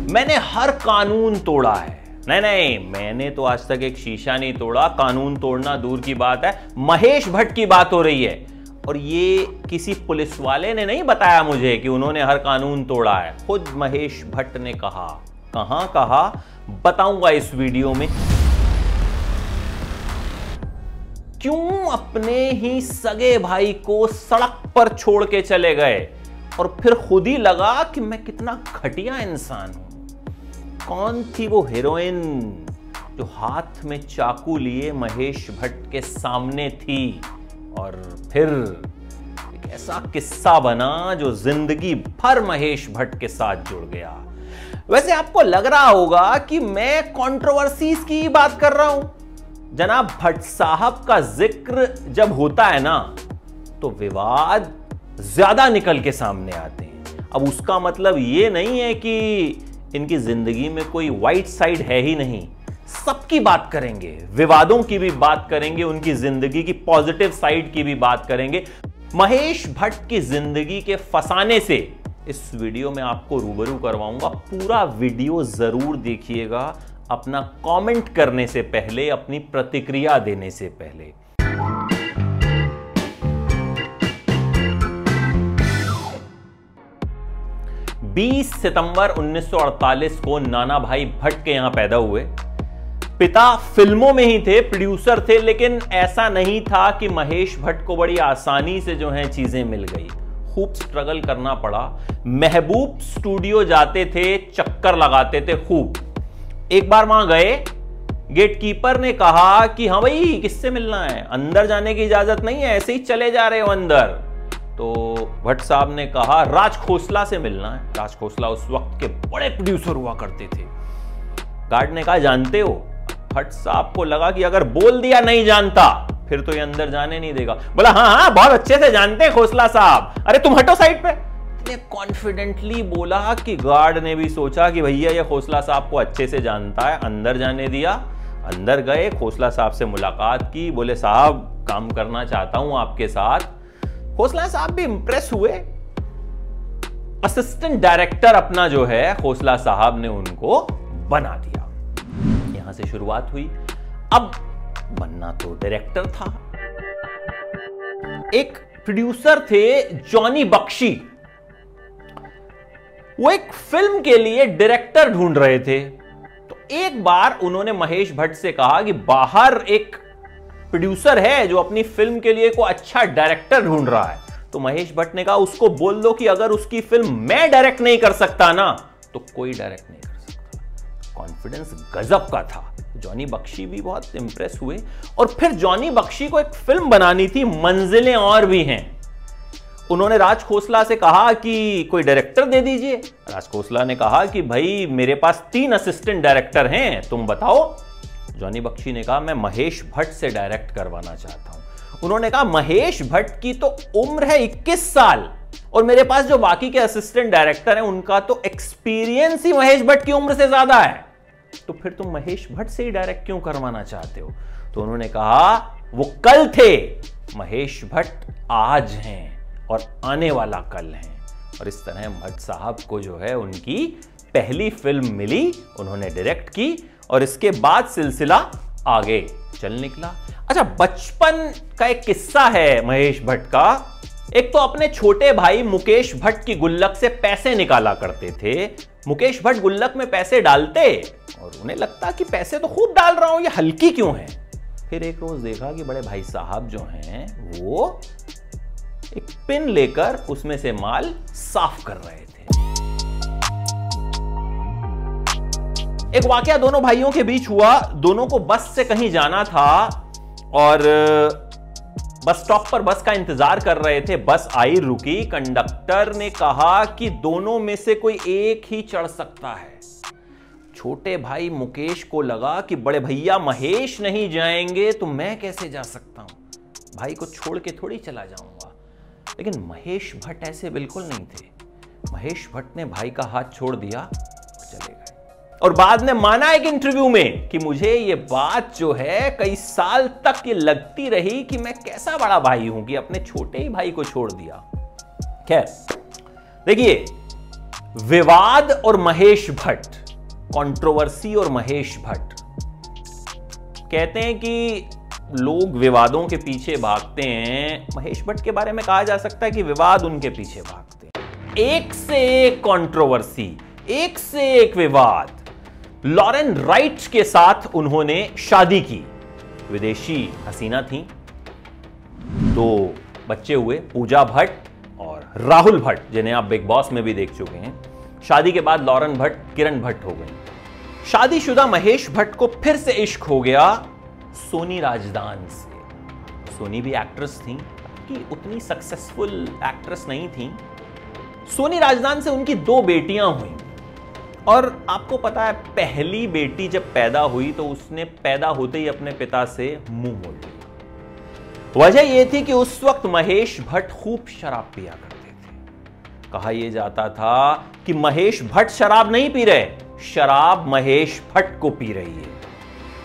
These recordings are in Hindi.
मैंने हर कानून तोड़ा है। नहीं, मैंने तो आज तक एक शीशा नहीं तोड़ा, कानून तोड़ना दूर की बात है। महेश भट्ट की बात हो रही है और ये किसी पुलिस वाले ने नहीं बताया मुझे कि उन्होंने हर कानून तोड़ा है, खुद महेश भट्ट ने कहा। कहां कहा बताऊंगा इस वीडियो में। क्यों अपने ही सगे भाई को सड़क पर छोड़ के चले गए और फिर खुद ही लगा कि मैं कितना घटिया इंसान हूं। कौन थी वो हीरोइन जो हाथ में चाकू लिए महेश भट्ट के सामने थी और फिर एक ऐसा किस्सा बना जो जिंदगी भर महेश भट्ट के साथ जुड़ गया। वैसे आपको लग रहा होगा कि मैं कंट्रोवर्सीज की बात कर रहा हूं। जनाब भट्ट साहब का जिक्र जब होता है ना तो विवाद ज्यादा निकल के सामने आते हैं। अब उसका मतलब यह नहीं है कि इनकी जिंदगी में कोई वाइट साइड है ही नहीं। सबकी बात करेंगे, विवादों की भी बात करेंगे, उनकी जिंदगी की पॉजिटिव साइड की भी बात करेंगे। महेश भट्ट की जिंदगी के फसाने से इस वीडियो में आपको रूबरू करवाऊंगा। पूरा वीडियो जरूर देखिएगा, अपना कमेंट करने से पहले, अपनी प्रतिक्रिया देने से पहले। बीस सितंबर 1948 को नाना भाई भट्ट के यहां पैदा हुए। पिता फिल्मों में ही थे, प्रोड्यूसर थे, लेकिन ऐसा नहीं था कि महेश भट्ट को बड़ी आसानी से जो है चीजें मिल गई। खूब स्ट्रगल करना पड़ा। महबूब स्टूडियो जाते थे, चक्कर लगाते थे खूब। एक बार वहां गए, गेटकीपर ने कहा कि हाँ भाई किससे मिलना है, अंदर जाने की इजाजत नहीं है, ऐसे ही चले जा रहे हो अंदर। तो भट्ट साहब ने कहा राज खोसला से मिलना है। राज खोसला उस वक्त के बड़े प्रोड्यूसर हुआ करते थे। गार्ड ने कहा जानते हो? भट्ट साहब को लगा कि अगर बोल दिया नहीं जानता फिर तो ये अंदर जाने नहीं देगा। बोला हाँ बहुत अच्छे से जानते हैं खोसला साहब, अरे तुम हटो साइड पे। इतने कॉन्फिडेंटली बोला कि गार्ड ने भी सोचा कि भैया ये खोसला साहब को अच्छे से जानता है, अंदर जाने दिया। अंदर गए, खोसला साहब से मुलाकात की, बोले साहब काम करना चाहता हूं आपके साथ। खोसला साहब भी इंप्रेस हुए। असिस्टेंट डायरेक्टर अपना जो है खोसला साहब ने उनको बना दिया। यहां से शुरुआत हुई। अब बनना तो डायरेक्टर था। एक प्रोड्यूसर थे जॉनी बख्शी, वो एक फिल्म के लिए डायरेक्टर ढूंढ रहे थे। तो एक बार उन्होंने महेश भट्ट से कहा कि बाहर एक प्रोड्यूसर है जो अपनी फिल्म के लिए को अच्छा डायरेक्टर ढूंढ रहा है। तो महेश भट्ट ने कहा उसको बोल दो कि अगर उसकी फिल्म मैं डायरेक्ट नहीं कर सकता ना तो कोई डायरेक्ट नहीं कर सकता। कॉन्फिडेंस गजब का था। जॉनी बख्शी भी बहुत इंप्रेस हुए और फिर जॉनी बख्शी को एक फिल्म बनानी थी, मंजिलें और भी हैं। उन्होंने राज खोसला से कहा कि कोई डायरेक्टर दे दीजिए। राज खोसला ने कहा कि भाई मेरे पास 3 असिस्टेंट डायरेक्टर हैं, तुम बताओ। जॉनी बख्शी ने कहा मैं महेश भट्ट से डायरेक्ट करवाना चाहता हूं। उन्होंने कहा महेश भट्ट की तो उम्र है 21 साल और मेरे पास जो बाकी के असिस्टेंट डायरेक्टर हैं उनका तो एक्सपीरियंस ही महेश भट्ट की उम्र से ज्यादा है, तो फिर तुम महेश भट्ट से ही डायरेक्ट क्यों करवाना चाहते हो? तो उन्होंने कहा वो कल थे, महेश भट्ट आज हैं और आने वाला कल हैं। और इस तरह भट्ट साहब को जो है उनकी पहली फिल्म मिली, उन्होंने डायरेक्ट की और इसके बाद सिलसिला आगे चल निकला। अच्छा, बचपन का एक किस्सा है महेश भट्ट का। एक तो अपने छोटे भाई मुकेश भट्ट की गुल्लक से पैसे निकाला करते थे। मुकेश भट्ट गुल्लक में पैसे डालते और उन्हें लगता कि पैसे तो खूब डाल रहा हूं, ये हल्की क्यों है। फिर एक रोज देखा कि बड़े भाई साहब जो हैं वो एक पिन लेकर उसमें से माल साफ कर रहे थे। एक वाकया दोनों भाइयों के बीच हुआ। दोनों को बस से कहीं जाना था और बस स्टॉप पर बस का इंतजार कर रहे थे। बस आई, रुकी। कंडक्टर ने कहा कि दोनों में से कोई एक ही चढ़ सकता है। छोटे भाई मुकेश को लगा कि बड़े भैया महेश नहीं जाएंगे तो मैं कैसे जा सकता हूं, भाई को छोड़ के थोड़ी चला जाऊंगा। लेकिन महेश भट्ट ऐसे बिल्कुल नहीं थे। महेश भट्ट ने भाई का हाथ छोड़ दिया और चले गए। और बाद में माना एक इंटरव्यू में कि मुझे ये बात जो है कई साल तक ये लगती रही कि मैं कैसा बड़ा भाई हूं कि अपने छोटे ही भाई को छोड़ दिया। खैर देखिए, विवाद और महेश भट्ट, कंट्रोवर्सी और महेश भट्ट। कहते हैं कि लोग विवादों के पीछे भागते हैं, महेश भट्ट के बारे में कहा जा सकता है कि विवाद उनके पीछे भागते हैं। एक से एक कंट्रोवर्सी, एक से एक विवाद। लॉरेन राइट के साथ उन्होंने शादी की, विदेशी हसीना थी, 2 बच्चे हुए, पूजा भट्ट और राहुल भट्ट, जिन्हें आप बिग बॉस में भी देख चुके हैं। शादी के बाद लॉरेन भट्ट किरण भट्ट हो गई। शादीशुदा महेश भट्ट को फिर से इश्क हो गया सोनी राजदान से। सोनी भी एक्ट्रेस थी, कि उतनी सक्सेसफुल एक्ट्रेस नहीं थी। सोनी राजदान से उनकी 2 बेटियां हुई, और आपको पता है पहली बेटी जब पैदा हुई तो उसने पैदा होते ही अपने पिता से मुंह मोड़ लिया। वजह यह थी कि उस वक्त महेश भट्ट खूब शराब पिया करते थे। कहा यह जाता था कि महेश भट्ट शराब नहीं पी रहे, शराब महेश भट्ट को पी रही है।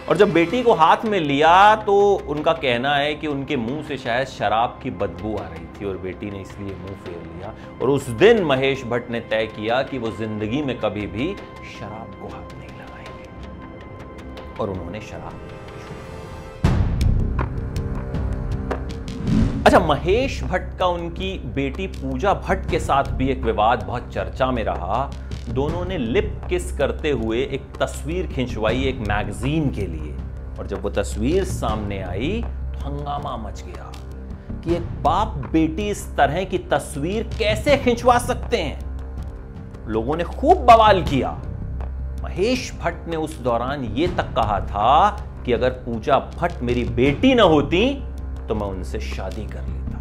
और जब बेटी को हाथ में लिया तो उनका कहना है कि उनके मुंह से शायद शराब की बदबू आ रही थी और बेटी ने इसलिए मुंह फेर लिया। और उस दिन महेश भट्ट ने तय किया कि वो जिंदगी में कभी भी शराब को हाथ नहीं लगाएंगे, और उन्होंने शराब। अच्छा, महेश भट्ट का उनकी बेटी पूजा भट्ट के साथ भी एक विवाद बहुत चर्चा में रहा। दोनों ने लिप किस करते हुए एक तस्वीर खिंचवाई एक मैगजीन के लिए, और जब वो तस्वीर सामने आई तो हंगामा मच गया कि एक बाप बेटी इस तरह की तस्वीर कैसे खिंचवा सकते हैं। लोगों ने खूब बवाल किया। महेश भट्ट ने उस दौरान यह तक कहा था कि अगर पूजा भट्ट मेरी बेटी ना होती तो मैं उनसे शादी कर लेता।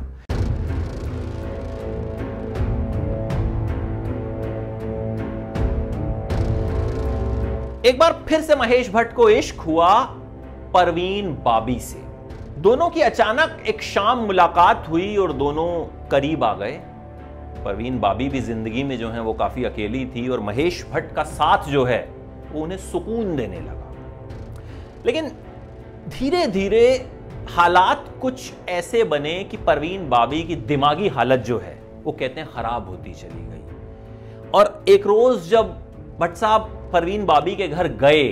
एक बार फिर से महेश भट्ट को इश्क हुआ परवीन बाबी से। दोनों की अचानक एक शाम मुलाकात हुई और दोनों करीब आ गए। परवीन बाबी भी जिंदगी में जो है वो काफी अकेली थी, और महेश भट्ट का साथ जो है वो उन्हें सुकून देने लगा। लेकिन धीरे धीरे हालात कुछ ऐसे बने कि परवीन बाबी की दिमागी हालत जो है वो कहते हैं खराब होती चली गई। और एक रोज जब भट्ट साहब परवीन बाबी के घर गए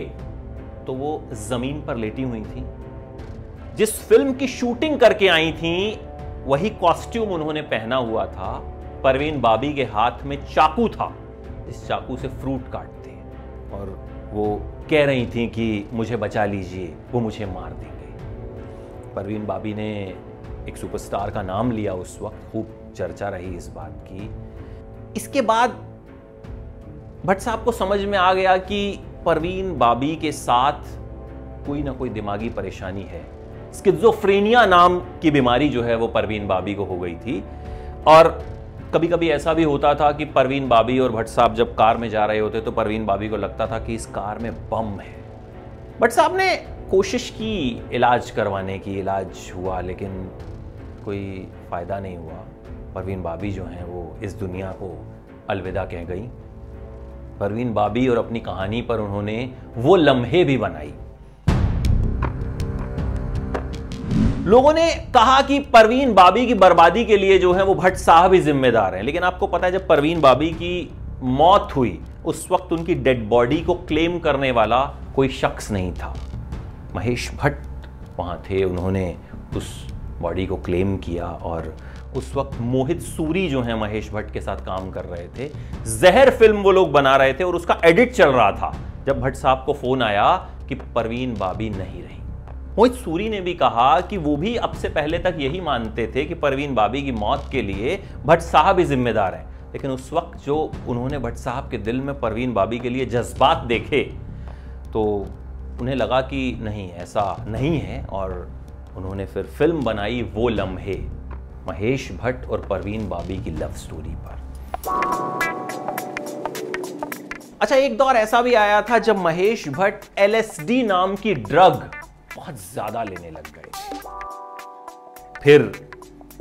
तो वो जमीन पर लेटी हुई थी। जिस फिल्म की शूटिंग करके आई थी वही कॉस्ट्यूम उन्होंने पहना हुआ था। परवीन बाबी के हाथ में चाकू था, इस चाकू से फ्रूट काटते, और वो कह रही थी कि मुझे बचा लीजिए, वो मुझे मार देंगे। परवीन बाबी ने एक सुपरस्टार का नाम लिया, उस वक्त खूब चर्चा रही इस बात की। इसके बाद भट्ट साहब को समझ में आ गया कि परवीन बाबी के साथ कोई ना कोई दिमागी परेशानी है। स्किज़ोफ्रेनिया नाम की बीमारी जो है वो परवीन बाबी को हो गई थी। और कभी कभी ऐसा भी होता था कि परवीन बाबी और भट्ट साहब जब कार में जा रहे होते तो परवीन बाबी को लगता था कि इस कार में बम है। भट्ट साहब ने कोशिश की इलाज करवाने की, इलाज हुआ लेकिन कोई फायदा नहीं हुआ। परवीन बाबी जो हैं वो इस दुनिया को अलविदा कह गई। परवीन बाबी और अपनी कहानी पर उन्होंने वो लम्हे भी बनाई। लोगों ने कहा कि परवीन बाबी की बर्बादी के लिए जो है वो भट्ट साहब ही जिम्मेदार हैं। लेकिन आपको पता है जब परवीन बाबी की मौत हुई उस वक्त उनकी डेड बॉडी को क्लेम करने वाला कोई शख्स नहीं था। महेश भट्ट वहां थे, उन्होंने उस बॉडी को क्लेम किया। और उस वक्त मोहित सूरी जो है महेश भट्ट के साथ काम कर रहे थे। जहर फिल्म वो लोग बना रहे थे और उसका एडिट चल रहा था जब भट्ट साहब को फोन आया कि परवीन बाबी नहीं रही। मोहित सूरी ने भी कहा कि वो भी अब से पहले तक यही मानते थे कि परवीन बाबी की मौत के लिए भट्ट साहब ही जिम्मेदार हैं। लेकिन उस वक्त जो उन्होंने भट्ट साहब के दिल में परवीन बाबी के लिए जज्बात देखे तो उन्हें लगा कि नहीं, ऐसा नहीं है। और उन्होंने फिर फिल्म बनाई वो लम्हे, महेश भट्ट और परवीन बाबी की लव स्टोरी पर। अच्छा, एक दौर ऐसा भी आया था जब महेश भट्ट LSD नाम की ड्रग बहुत ज्यादा लेने लग गए। फिर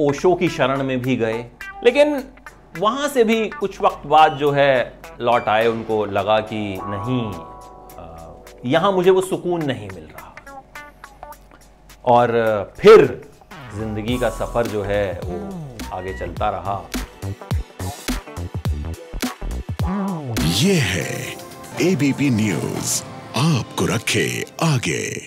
ओशो की शरण में भी गए, लेकिन वहां से भी कुछ वक्त बाद जो है लौट आए। उनको लगा कि नहीं, यहां मुझे वो सुकून नहीं मिल रहा। और फिर जिंदगी का सफर जो है वो आगे चलता रहा। ये है एबीपी न्यूज, आपको रखे आगे।